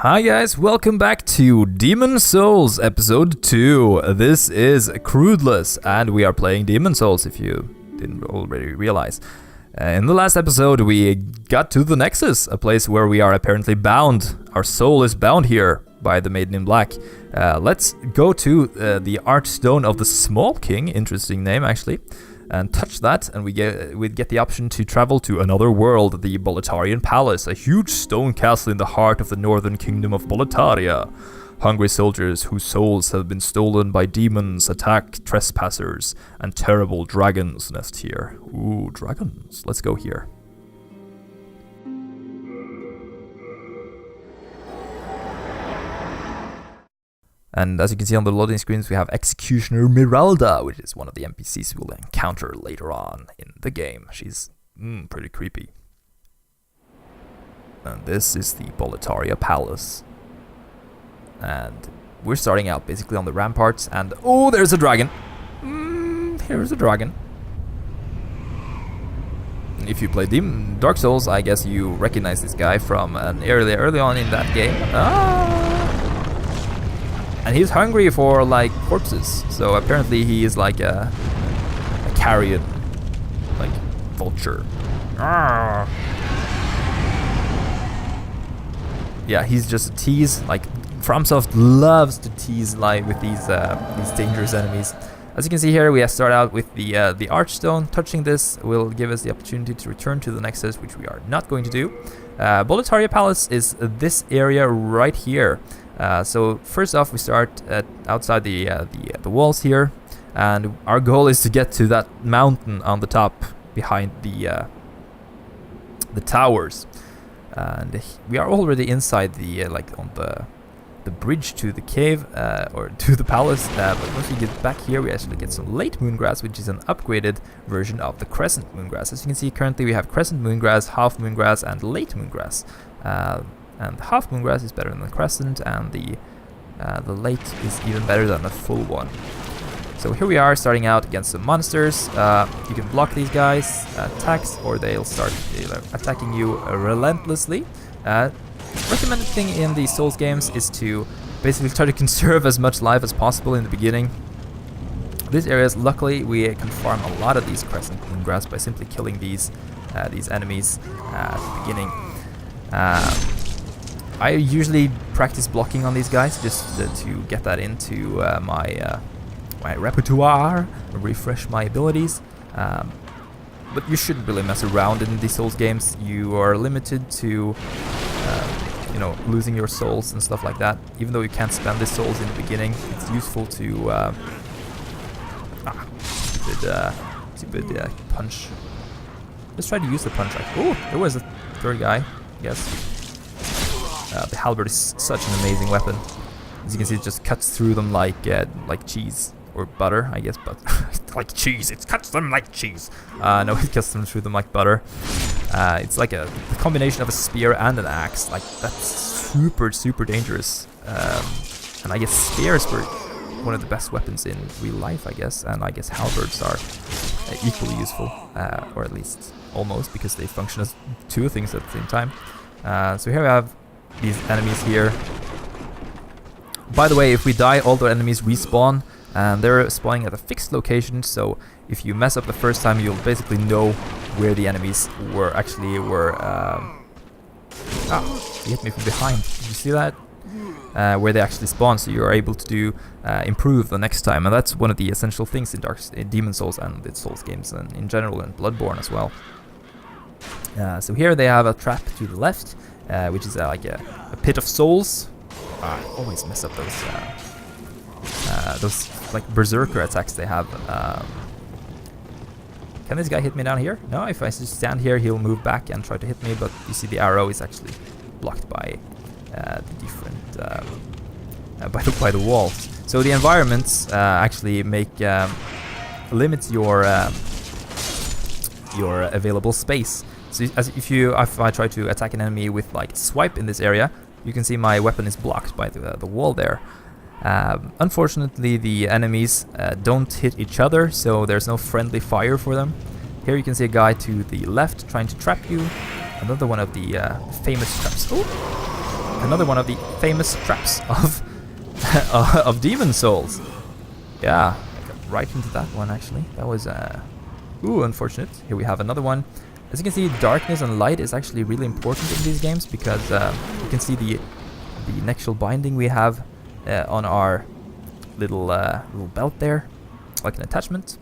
Hi guys, welcome back to Demon Souls episode 2. This is Crudeless and we are playing Demon Souls if you didn't already realize. In the last episode we got to the Nexus, a place where we are apparently bound. Our soul is bound here by the Maiden in Black. Let's go to the Archstone of the Small King, interesting name actually, and touch that, and we'd get the option to travel to another world, the Boletarian Palace, a huge stone castle in the heart of the northern kingdom of Boletaria. Hungry soldiers whose souls have been stolen by demons attack trespassers, and terrible dragons nest here. Ooh, dragons. Let's go here. And as you can see on the loading screens, we have Executioner Miralda, which is one of the NPCs we'll encounter later on in the game. She's pretty creepy. And this is the Boletaria Palace. And we're starting out basically on the ramparts, and oh, there's a dragon! Here's a dragon. If you play Dark Souls, I guess you recognize this guy from an early on in that game. And he's hungry for, like, corpses. So apparently he is like a carrion, like, vulture. Yeah, he's just a tease. Like, FromSoft loves to tease like with these dangerous enemies. As you can see here, we start out with the Archstone. Touching this will give us the opportunity to return to the Nexus, which we are not going to do. Boletaria Palace is this area right here. So first off, we start outside the walls here, and our goal is to get to that mountain on the top behind the towers. And we are already inside the on the bridge to the cave or to the palace. But once we get back here, we actually get some late moongrass, which is an upgraded version of the crescent moongrass. As you can see, currently we have crescent moongrass, half moongrass, and late moongrass. And the half moongrass is better than the crescent, and the late is even better than the full one. So here we are starting out against some monsters. You can block these guys' attacks, or they'll start attacking you relentlessly. Recommended thing in the Souls games is to basically try to conserve as much life as possible in the beginning. These areas, luckily, we can farm a lot of these crescent moongrass by simply killing these enemies at the beginning. I usually practice blocking on these guys just to get that into my repertoire, refresh my abilities. But you shouldn't really mess around in these Souls games. You are limited to, losing your souls and stuff like that. Even though you can't spend the souls in the beginning, it's useful to stupid punch. Let's try to use the punch. Oh, there was a third guy. Yes. The halberd is such an amazing weapon. As you can see, it just cuts through them like cheese or butter, I guess. But like cheese, it cuts them like cheese. No, it cuts them through them like butter. It's like a combination of a spear and an axe. Like that's super dangerous. And I guess spears were one of the best weapons in real life, I guess. And I guess halberds are equally useful, or at least almost, because they function as two things at the same time. So here we have these enemies here. By the way, if we die, all the enemies respawn, and they're spawning at a fixed location, so if you mess up the first time, you'll basically know where the enemies were actually he hit me from behind. Did you see that? Where they actually spawn, so you're able to improve the next time, and that's one of the essential things in Demon Souls and the Souls games, and in general in Bloodborne as well. So here they have a trap to the left, which is like a pit of souls. I always mess up those like berserker attacks they have. Can this guy hit me down here? No, if I just stand here, he'll move back and try to hit me. But you see, the arrow is actually blocked by the different by the walls. So the environments actually limits your available space. So if I try to attack an enemy with like swipe in this area, you can see my weapon is blocked by the wall there. Unfortunately, the enemies don't hit each other, so there's no friendly fire for them. Here you can see a guy to the left trying to trap you. Another one of the famous traps. Oh! another one of the famous traps of of demon souls. Yeah, I got right into that one actually. That was unfortunate. Here we have another one. As you can see, darkness and light is actually really important in these games because you can see the nexual binding we have on our little belt there, like an attachment.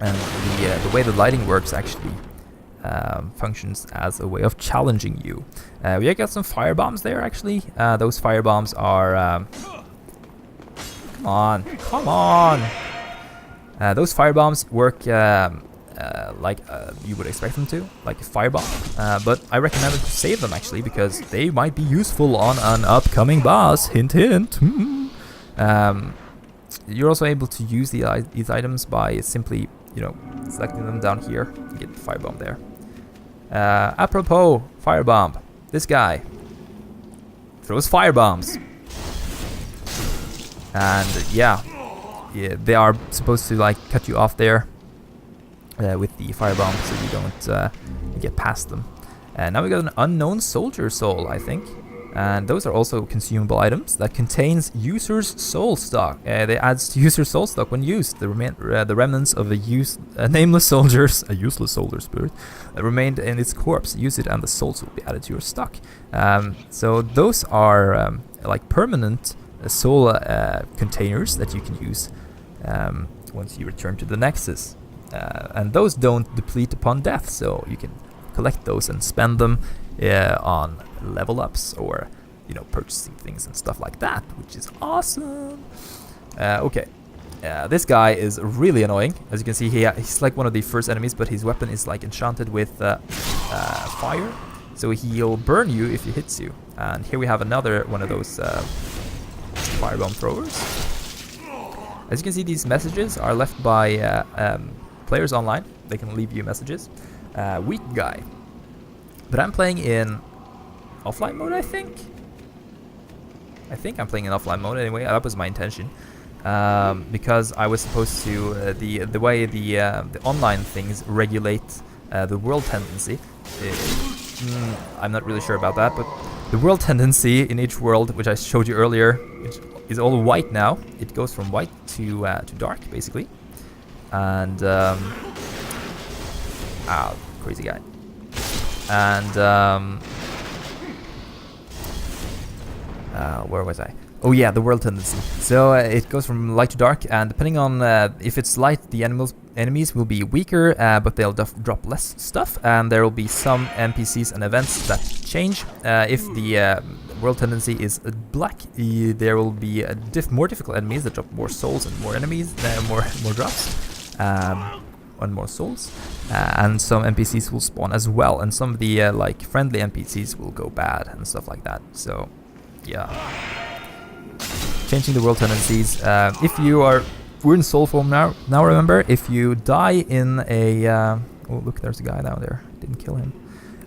And the way the lighting works actually functions as a way of challenging you. We got some fire bombs there actually. Those fire bombs are come on. Those fire bombs work like you would expect them to, like a fire bomb. But I recommend to save them actually because they might be useful on an upcoming boss. Hint, hint. You're also able to use these items by simply, selecting them down here and get the firebomb there. Apropos firebomb, this guy throws firebombs, and yeah, they are supposed to like cut you off there with the firebomb, so you don't get past them. And now we got an unknown soldier soul, I think. And those are also consumable items that contains user's soul stock. They adds to user's soul stock when used. The remnants of a nameless soldier's, a useless soldier spirit, remained in its corpse. Use it and the souls will be added to your stock. So those are like permanent soul containers that you can use once you return to the Nexus. And those don't deplete upon death, so you can collect those and spend them on level ups or purchasing things and stuff like that, which is awesome. Okay, this guy is really annoying. As you can see, he's like one of the first enemies, but his weapon is like enchanted with fire, so he'll burn you if he hits you. And here we have another one of those firebomb throwers. As you can see, these messages are left by players online. They can leave you messages. Weak guy. But I'm playing in offline mode, I think. I'm playing in offline mode anyway. That was my intention, because I was supposed to the way the online things regulate the world tendency. I'm not really sure about that, but the world tendency in each world, which I showed you earlier, which is all white now. It goes from white to dark, basically. And crazy guy. And where was I? Oh yeah, the world tendency. So it goes from light to dark, and depending on if it's light, the enemies will be weaker, but they'll drop less stuff, and there will be some NPCs and events that change. If the world tendency is black, there will be more difficult enemies that drop more souls and more enemies, more drops. And more souls, and some NPCs will spawn as well, and some of the like friendly NPCs will go bad and stuff like that. So yeah, changing the world tendencies. If we're in soul form now remember, if you die in a oh look, there's a guy down there, didn't kill him.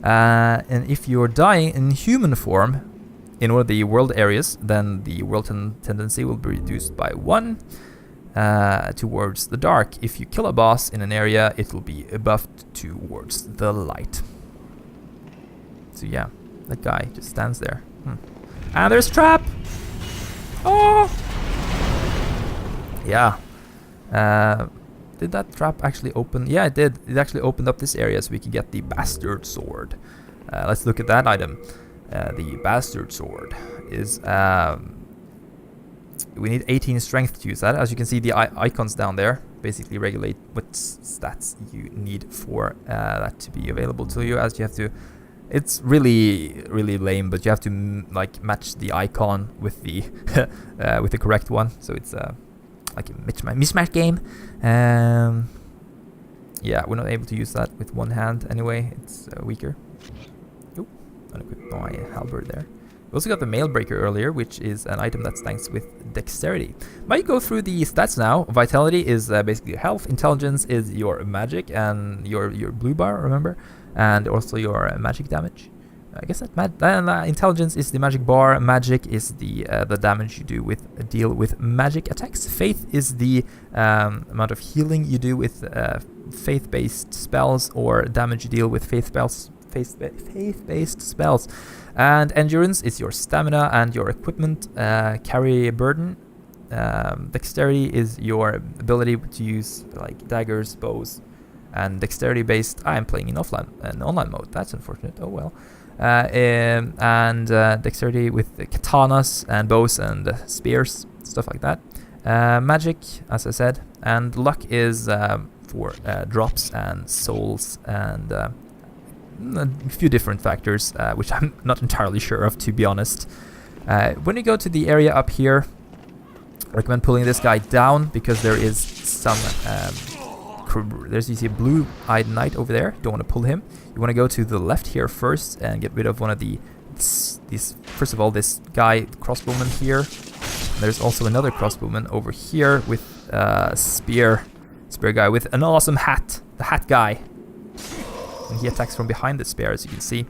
And if you're dying in human form in one of the world areas, then the world tendency will be reduced by 1 towards the dark. If you kill a boss in an area, it will be buffed towards the light. So yeah, that guy just stands there. And there's a trap! Oh! Yeah. Did that trap actually open? Yeah, it did. It actually opened up this area so we can get the bastard sword. Let's look at that item. The bastard sword is... we need 18 strength to use that. As you can see, the icons down there basically regulate what stats you need for that to be available to you. As you have to, it's really lame, but you have to match the icon with the with the correct one. So it's like a mismatch game. Yeah, we're not able to use that with one hand anyway. It's weaker. Oh, unequipped my halberd there. We also got the mail breaker earlier, which is an item that stanks with dexterity. Might go through the stats now. Vitality is basically your health. Intelligence is your magic and your blue bar, remember? And also your magic damage. I guess that intelligence is the magic bar. Magic is the damage you deal with magic attacks. Faith is the amount of healing you do with faith-based spells, or damage you deal with faith-based spells. And endurance is your stamina and your equipment. Carry a burden. Dexterity is your ability to use like daggers, bows, and dexterity based. I'm playing in online mode. That's unfortunate. Oh well. And dexterity with the katanas and bows and spears, stuff like that. Magic, as I said, and luck is for drops and souls and a few different factors, which I'm not entirely sure of, to be honest. When you go to the area up here, I recommend pulling this guy down because there is some there's you see a blue-eyed knight over there. You don't want to pull him. You want to go to the left here first and get rid of one of these. First of all, this guy crossbowman here. And there's also another crossbowman over here with spear guy with an awesome hat, the hat guy. And he attacks from behind the spear, as you can see.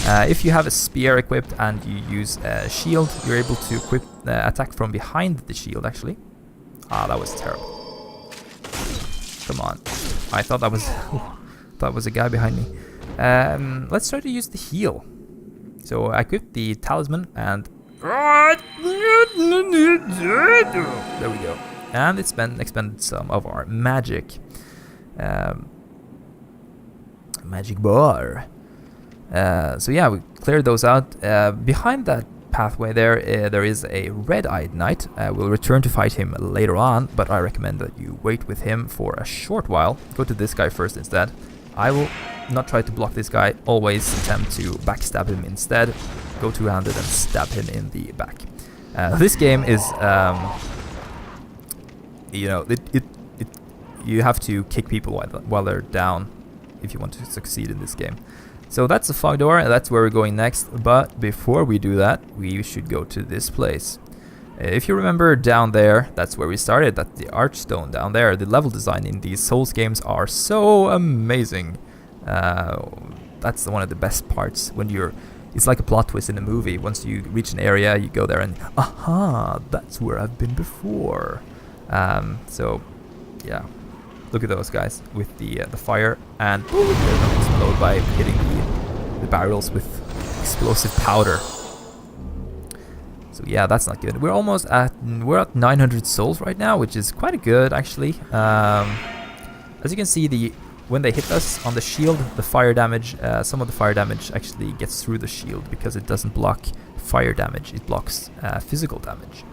If you have a spear equipped and you use a shield, you're able to attack from behind the shield, actually. Ah, that was terrible. Come on. I thought that was a guy behind me. Let's try to use the heal. So I equipped the talisman and... There we go. And it's expended some of our magic. Magic bar. So yeah, we cleared those out. Behind that pathway there is a red-eyed knight. We'll return to fight him later on, but I recommend that you wait with him for a short while. Go to this guy first instead. I will not try to block this guy, always attempt to backstab him instead. Go two-handed and stab him in the back. This game is, you know, you have to kick people while they're down if you want to succeed in this game. So that's the fog door, and that's where we're going next. But before we do that, we should go to this place. If you remember down there, that's where we started, at the archstone down there. The level design in these Souls games are so amazing. That's one of the best parts when it's like a plot twist in a movie. Once you reach an area, you go there and, aha, that's where I've been before. So, yeah. Look at those guys with the fire, and they're going to explode by hitting the barrels with explosive powder. So yeah, that's not good. We're at 900 souls right now, which is quite good actually. As you can see, when they hit us on the shield, the fire damage, some of the fire damage actually gets through the shield because it doesn't block fire damage. It blocks physical damage.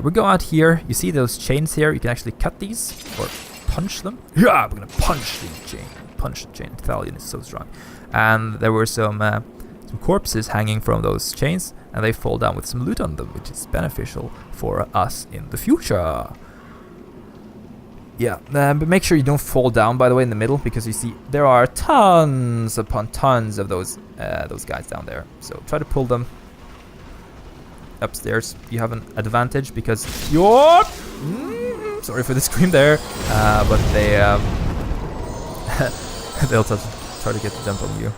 We go out here. You see those chains here? You can actually cut these or punch them. Yeah, we're gonna punch the chain. Punch the chain. Ethalion is so strong. And there were some corpses hanging from those chains, and they fall down with some loot on them, which is beneficial for us in the future. Yeah, but make sure you don't fall down, by the way, in the middle, because you see there are tons upon tons of those guys down there. So try to pull them upstairs. You have an advantage because you're... sorry for the scream there, but they'll try to get the jump on you.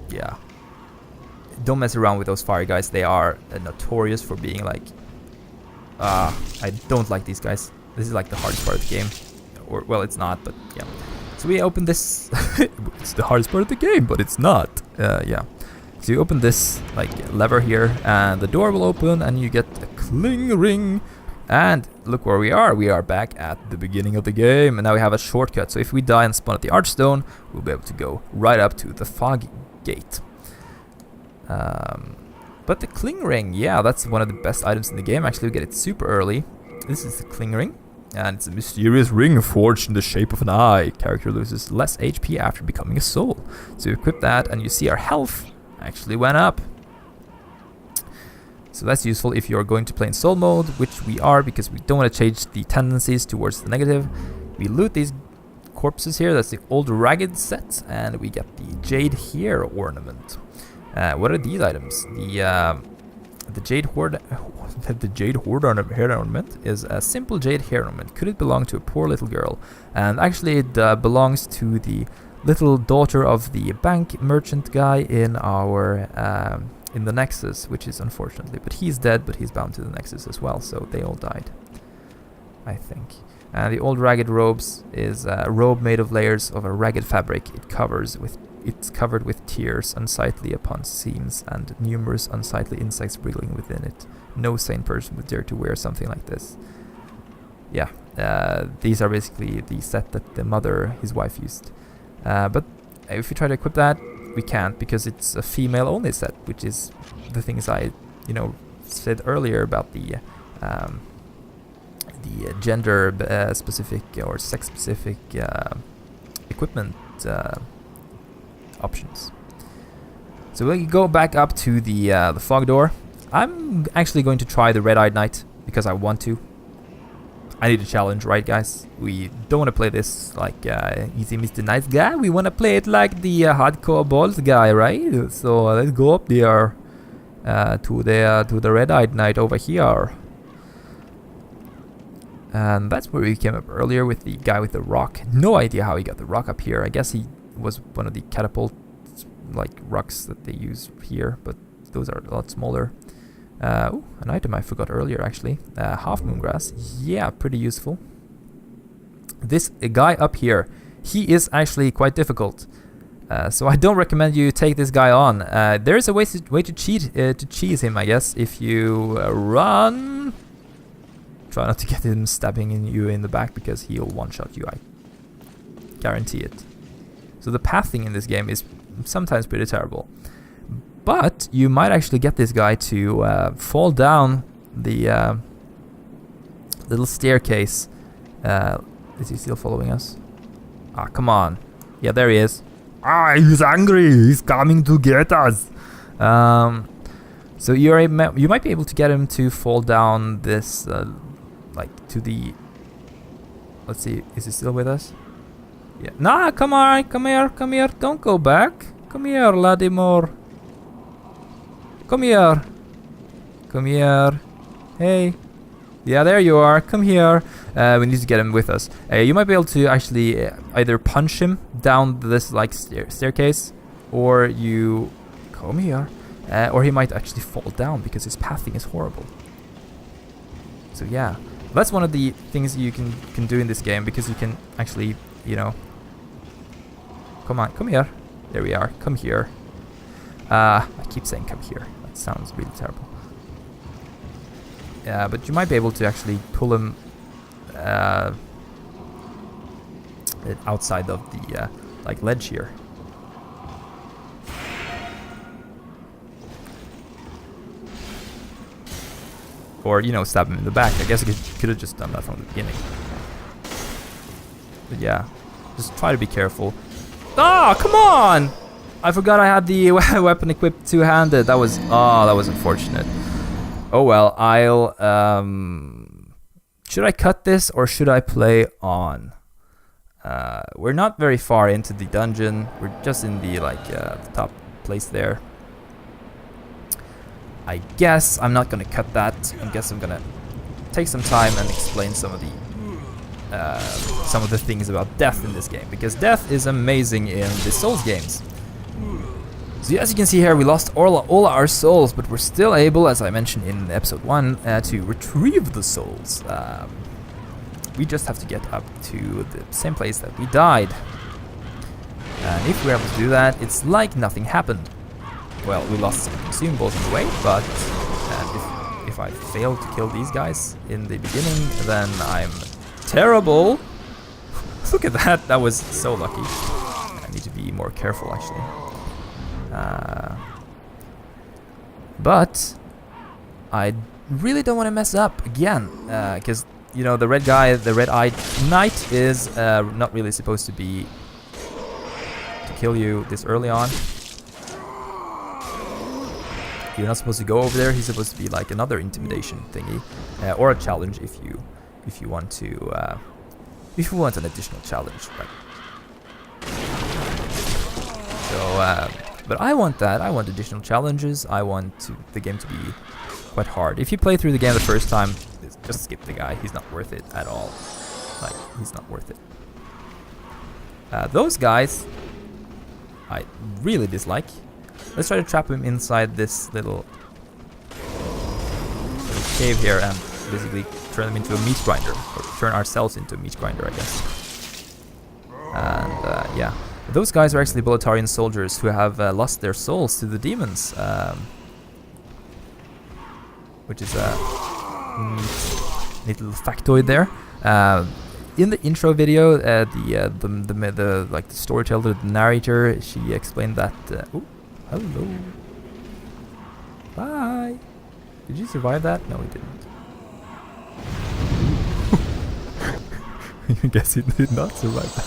Yeah. Don't mess around with those fire guys. They are notorious for being like... I don't like these guys. This is like the hardest part of the game. Or, well, it's not, but yeah. So we open this... it's the hardest part of the game, but it's not. Yeah. So you open this like lever here, and the door will open, and you get a cling ring. And look where we are. We are back at the beginning of the game, and now we have a shortcut. So if we die and spawn at the Archstone, we'll be able to go right up to the Fog Gate. But the Cling Ring, yeah, that's one of the best items in the game. Actually, we get it super early. This is the Cling Ring, and it's a mysterious ring forged in the shape of an eye. Character loses less HP after becoming a soul. So you equip that, and you see our health actually went up. So that's useful if you're going to play in soul mode, which we are, because we don't want to change the tendencies towards the negative. We loot these corpses here. That's the old ragged set, and we get the jade hair ornament. What are these items? The jade hoard. The jade hair ornament is a simple jade hair ornament. Could it belong to a poor little girl? And actually, it belongs to the little daughter of the bank merchant guy in our in the Nexus, which is unfortunately, but he's dead. But he's bound to the Nexus as well, so they all died, I think. And the old ragged robes is a robe made of layers of a ragged fabric. It covers with it's covered with tears, unsightly upon seams, and numerous unsightly insects wriggling within it. No sane person would dare to wear something like this. Yeah, these are basically the set that the mother, his wife, used. But if we try to equip that, we can't, because it's a female-only set, which is the things I, said earlier about the gender-specific or sex-specific equipment options. So we go back up to the fog door. I'm actually going to try the Red-Eyed Knight because I want to. I need a challenge, right, guys? We don't want to play this like easy Mr. Nice Guy. We want to play it like the hardcore balls guy, right? So let's go up there to the Red-Eyed Knight over here. And that's where we came up earlier with the guy with the rock. No idea how he got the rock up here. I guess he was one of the catapult like rocks that they use here, but those are a lot smaller. Ooh, an item I forgot earlier actually. Half moon grass. Yeah, pretty useful. This guy up here, he is actually quite difficult. So I don't recommend you take this guy on. There is a way to cheese him, I guess, if you run. Try not to get him stabbing you in the back because he'll one-shot you, I guarantee it. So the pathing in this game is sometimes pretty terrible. But you might actually get this guy to fall down the little staircase. Is he still following us? Ah, come on. Yeah, there he is. Ah, he's angry. He's coming to get us. So you might be able to get him to fall down this, like to the. Let's see. Is he still with us? Yeah. Nah, come on, come here. Don't go back. Come here, Ladimor. Come here. Hey. Yeah, there you are. Come here. We need to get him with us. You might be able to actually either punch him down this like staircase, or you come here, or he might actually fall down because his pathing is horrible. So yeah, that's one of the things you can do in this game, because you can actually, come on, come here. There we are. Come here. I keep saying come here. That sounds really terrible. Yeah, but you might be able to actually pull him outside of the like ledge here. Or, stab him in the back. I guess I could have just done that from the beginning. But yeah, just try to be careful. Ah, come on! I forgot I had the weapon equipped two-handed. That was unfortunate. Oh well, I'll should I cut this or should I play on? We're not very far into the dungeon. We're just in the the top place there. I guess I'm not gonna cut that. I guess I'm gonna take some time and explain some of the things about death in this game, because death is amazing in the Souls games. So as you can see here, we lost all our souls, but we're still able, as I mentioned in episode 1, to retrieve the souls. We just have to get up to the same place that we died. And if we're able to do that, it's like nothing happened. Well, we lost some consumables on the way, but if I fail to kill these guys in the beginning, then I'm terrible. Look at that, that was so lucky. I need to be more careful, actually. But I really don't want to mess up again, because the red guy, the Red-Eyed Knight, is not really supposed to kill you this early on. You're not supposed to go over there. He's supposed to be like another intimidation thingy, or a challenge if you want to if you want an additional challenge, right? So. But I want that. I want additional challenges. I want the game to be quite hard. If you play through the game the first time, just skip the guy. He's not worth it at all. Like, he's not worth it. Those guys, I really dislike. Let's try to trap him inside this little cave here and basically turn him into a meat grinder. Or turn ourselves into a meat grinder, I guess. And, yeah. Those guys are actually Boletarian soldiers who have lost their souls to the demons, which is a neat little factoid there. In the intro video, the like the storyteller, the narrator, she explained that. Oh, hello. Bye. Did you survive that? No, he didn't. I guess he did not survive that.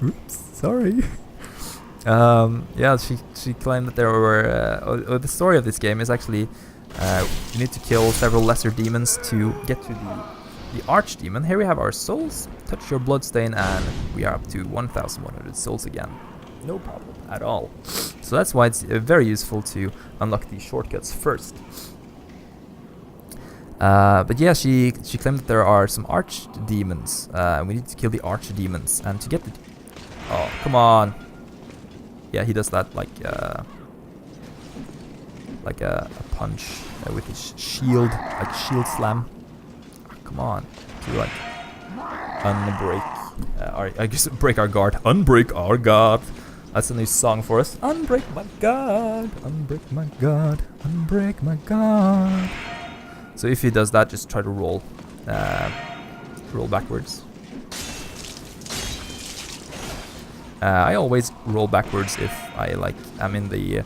Oops, sorry. Yeah, she claimed that there were. The story of this game is actually you need to kill several lesser demons to get to the archdemon. Here we have our souls. Touch your bloodstain, and we are up to 1,100 souls again. No problem at all. So that's why it's very useful to unlock these shortcuts first. But yeah, she claimed that there are some archdemons. We need to kill the archdemons, and to get the... Oh, come on. Yeah, he does that like a punch with his shield, like shield slam. Oh, come on, to like unbreak, I guess break our guard. Unbreak our guard. That's a new song for us. Unbreak my guard, unbreak my guard, unbreak my guard. So if he does that, just try to roll backwards. I always roll backwards if I'm in the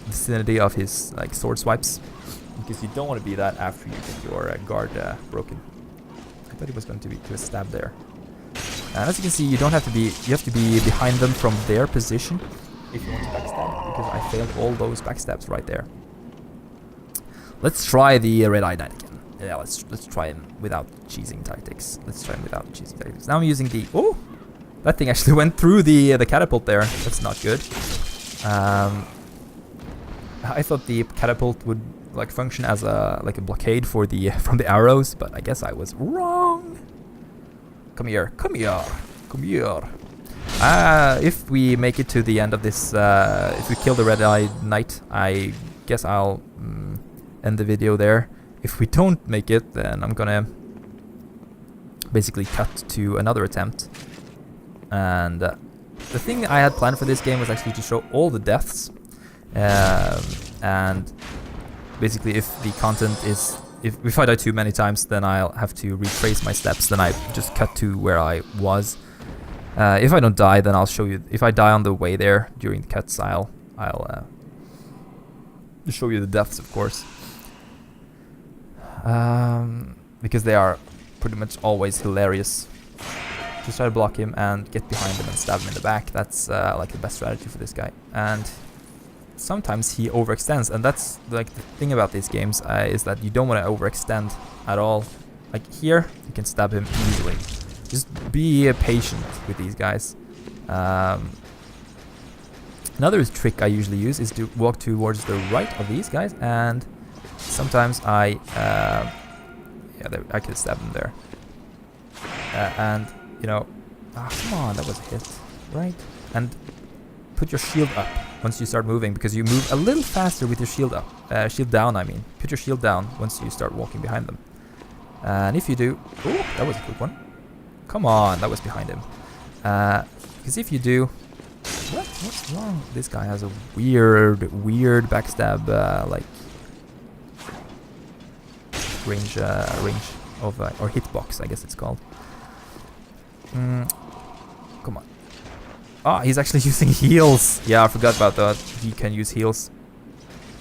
vicinity of his like sword swipes, because you don't want to be that after you get your guard broken. I thought he was going to do a stab there. And as you can see, you have to be behind them from their position if you want to backstab, because I failed all those backstabs right there. Let's try the red-eyed knight again. Yeah, let's try him without cheesing tactics. Now I'm using the... Oh! That thing actually went through the catapult there. That's not good. I thought the catapult would like function as a blockade for the from the arrows, but I guess I was wrong. Come here. If we make it to the end of this, if we kill the red-eyed knight, I guess I'll end the video there. If we don't make it, then I'm gonna basically cut to another attempt. And the thing I had planned for this game was actually to show all the deaths, and basically if the content is, if I die too many times, then I'll have to retrace my steps. Then I just cut to where I was. If I don't die, then I'll show you. If I die on the way there during the cuts, I'll show you the deaths, of course, because they are pretty much always hilarious. Just try to block him and get behind him and stab him in the back. That's like the best strategy for this guy. And sometimes he overextends, and that's like the thing about these games is that you don't want to overextend at all. Like here, you can stab him easily. Just be patient with these guys. Another trick I usually use is to walk towards the right of these guys, and sometimes I could stab him there. And you know, come on, that was a hit, right? And put your shield up once you start moving, because you move a little faster with your shield up. Shield down, I mean. Put your shield down once you start walking behind them. And if you do... Oh, that was a quick one. Come on, that was behind him. Because if you do... What's wrong? This guy has a weird backstab, like... range of... or hitbox, I guess it's called. Come on. Ah, he's actually using heals. Yeah, I forgot about that. He can use heals.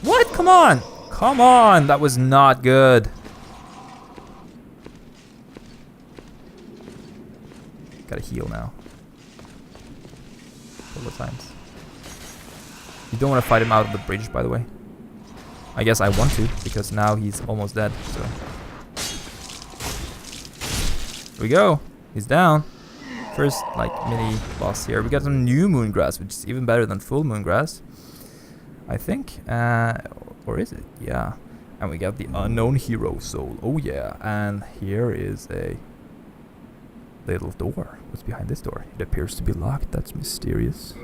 What? Come on! Come on! That was not good. Gotta heal now. A couple of times. You don't want to fight him out of the bridge, by the way. I guess I want to, because now he's almost dead, so... Here we go. He's down. First, like, mini boss here. We got some new moongrass, which is even better than full moongrass, I think. Or is it? Yeah. And we got the unknown hero soul. Oh yeah. And here is a little door. What's behind this door? It appears to be locked. That's mysterious.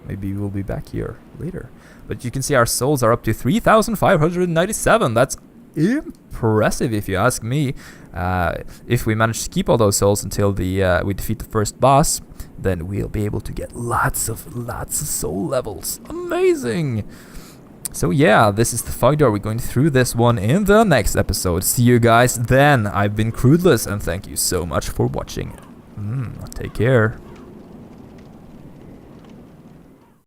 Maybe we'll be back here later. But you can see our souls are up to 3,597. That's impressive if you ask me. If we manage to keep all those souls until we defeat the first boss, then we'll be able to get lots of soul levels. Amazing! So yeah, this is the fog door. We're going through this one in the next episode. See you guys then. I've been Crudeless, and thank you so much for watching. Take care.